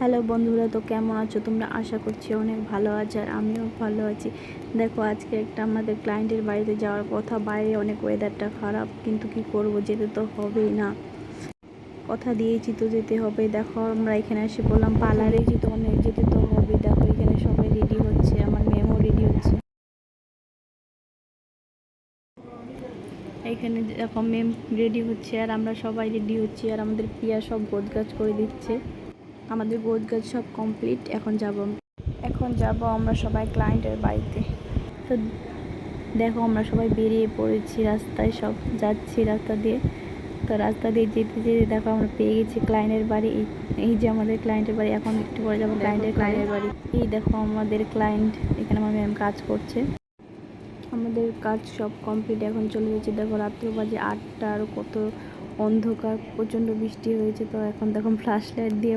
Hello বন্ধুরা, তো কেমন আছো তোমরা? আশা করছি অনেক ভালো আছো আর আমিও ভালো আছি। দেখো, আজকে একটা আমাদের ক্লায়েন্টের বাড়িতে যাওয়ার কথা। বাইরে অনেক ওয়েদারটা খারাপ, কিন্তু কি করব, যেতে তো হবেই না। কথা দিয়েছি তো যেতে হবে। দেখো, আমরা এখানে এসে বললাম পার্লারে তো অনেক যেতে তো হবে। দেখো, এখানে সবাই রেডি হচ্ছে, আমার ম্যামও রেডি হচ্ছে। এখানে দেখো ম্যাম রেডি হচ্ছে আর আমরা সবাই রেডি হচ্ছি, আর আমাদের প্রিয়া সব গোছগাছ করে দিচ্ছে। আমাদের গোছগাছ সব কমপ্লিট। এখন যাব আমরা সবাই ক্লায়েন্টের বাড়িতে। তো দেখো, আমরা সবাই বেরিয়ে পড়েছি, রাস্তায় সব যাচ্ছি রাস্তা দিয়ে। তো রাস্তা দিয়ে যেতে যেতে দেখো আমরা পেয়ে গেছি ক্লায়েন্টের বাড়ি। এই যে আমাদের ক্লায়েন্টের বাড়ি। এখন একটু পরে যাবো ক্লায়েন্টের বাড়ি। এই দেখো আমাদের ক্লায়েন্ট, এখানে আমার ম্যাম কাজ করছে। আমাদের কাজ সব কমপ্লিট, এখন চলে যাচ্ছি। দেখো রাত্র বাজে 8টা, আর কত অন্ধকার, প্রচণ্ড বৃষ্টি হয়েছে। তো এখন দেখো ফ্ল্যাশ লাইট দিয়ে